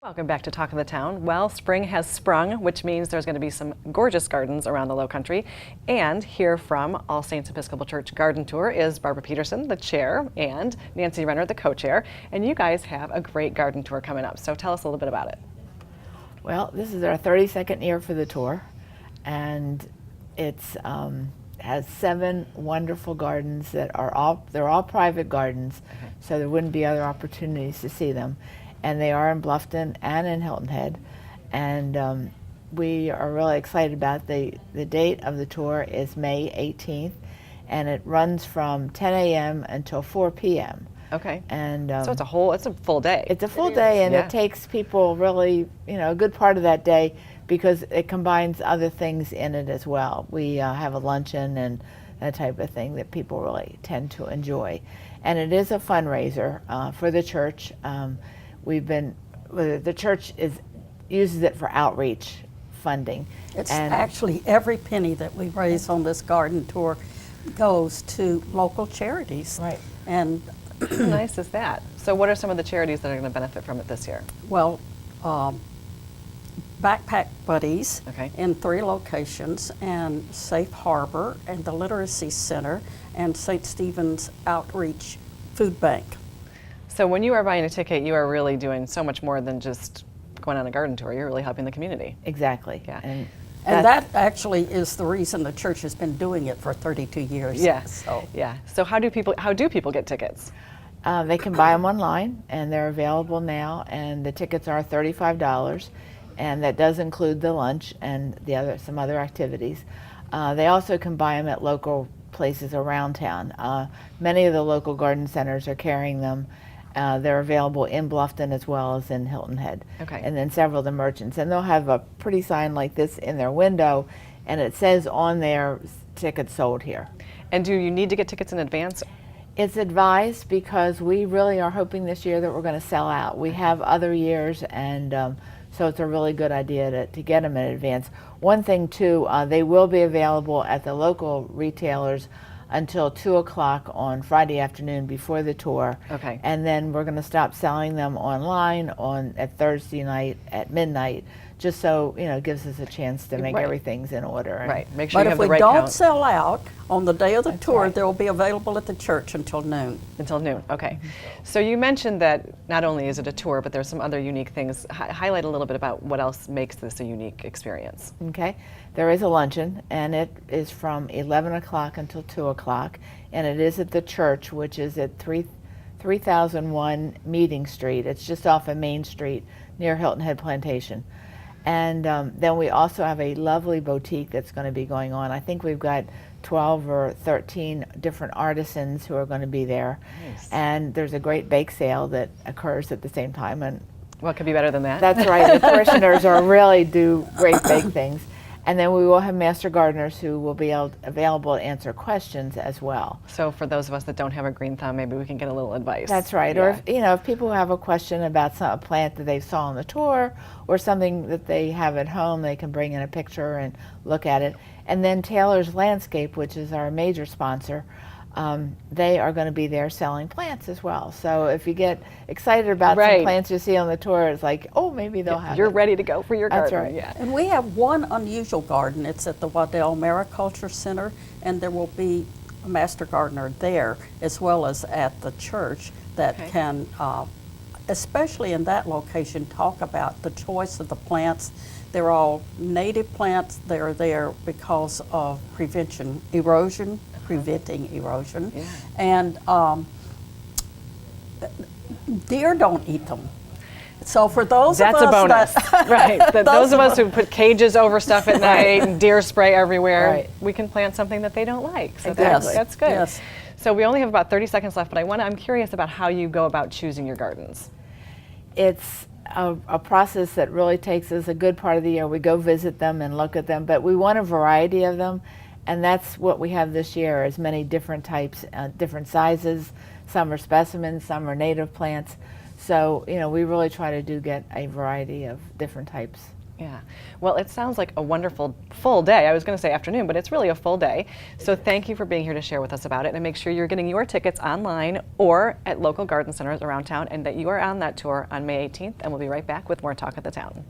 Welcome back to Talk of the Town. Well, spring has sprung, which means there's going to be some gorgeous gardens around the Lowcountry. And here from All Saints Episcopal Church Garden Tour is Barbara Peterson, the chair, and Nancy Renner, the co-chair. And you guys have a great garden tour coming up. So tell us a little bit about it. Well, this is our 32nd year for the tour, and it's has 7 wonderful gardens that are all private gardens, so there wouldn't be other opportunities to see them. And they are in Bluffton and in Hilton Head, and we are really excited about the date of the tour is May 18th, and it runs from 10 a.m. until 4 p.m. Okay. And so it's a full day. It's a full day, and it takes people really, a good part of that day because it combines other things in it as well. We have a luncheon and that type of thing that people really tend to enjoy, and it is a fundraiser for the church. The church uses it for outreach funding. It's actually every penny that we raise on this garden tour goes to local charities. Right. And how nice is that? So what are some of the charities that are going to benefit from it this year? well, Backpack Buddies Okay. in 3 locations, and Safe Harbor, and the Literacy Center, and St. Stephen's Outreach Food Bank. So when you are buying a ticket, you are really doing so much more than just going on a garden tour. You're really helping the community. Exactly. Yeah. And that actually is the reason the church has been doing it for 32 years. Yes. So. Yeah. So how do people get tickets? They can buy them online, and they're available now, and the tickets are $35, and that does include the lunch and some other activities. They also can buy them at local places around town. Many of the local garden centers are carrying them. They're available in Bluffton as well as in Hilton Head. Okay. And then several of the merchants. And they'll have a pretty sign like this in their window, and it says on there, tickets sold here. And do you need to get tickets in advance? It's advised because we really are hoping this year that we're going to sell out. We have other years, and so it's a really good idea to get them in advance. One thing too, they will be available at the local retailers until 2 o'clock on Friday afternoon before the tour. Okay. And then we're going to stop selling them online at Thursday night at midnight, just so it gives us a chance to make everything's in order. And Right. Make sure But you if have the we right don't count. sell out on the day of the tour, right. they'll be available at the church until noon. Until noon. Okay. So you mentioned that not only is it a tour, but there's some other unique things. Highlight a little bit about what else makes this a unique experience. Okay, there is a luncheon, and it is from 11 o'clock until 2 o'clock, and it is at the church, which is at 3001 Meeting Street. It's just off of Main Street near Hilton Head Plantation. And then we also have a lovely boutique that's going to be going on. I think we've got 12 or 13 different artisans who are going to be there. Nice. And there's a great bake sale that occurs at the same time. And What could be better than that? that's right. The parishioners really do great bake things. And then we will have master gardeners who will be available to answer questions as well. So for those of us that don't have a green thumb, maybe we can get a little advice. That's right. Yeah. Or if people have a question about a plant that they saw on the tour or something that they have at home, they can bring in a picture and look at it. And then Taylor's Landscape, which is our major sponsor, they are going to be there selling plants as well. So if you get excited about some plants you see on the tour, it's like, oh, maybe they'll have You're it. ready to go for your garden. That's right. Yeah. And we have one unusual garden. It's at the Waddell Mariculture Center, and there will be a master gardener there as well as at the church that can, especially in that location, talk about the choice of the plants. They're all native plants. They're there because of preventing erosion. Yeah. And deer don't eat them. So for those That's of us a bonus, that right? Those of us who put cages over stuff at night and deer spray everywhere, Right. we can plant something that they don't like. So Exactly. that's good. Yes. So we only have about 30 seconds left, but I'm curious about how you go about choosing your gardens. It's a process that really takes us a good part of the year. We go visit them and look at them, but we want a variety of them, and that's what we have this year, as many different types, different sizes. Some are specimens, some are native plants. So, we really try to get a variety of different types. Yeah. Well, it sounds like a wonderful full day. I was going to say afternoon, but it's really a full day. So thank you for being here to share with us about it, and make sure you're getting your tickets online or at local garden centers around town, and that you are on that tour on May 18th, and we'll be right back with more Talk of the Town.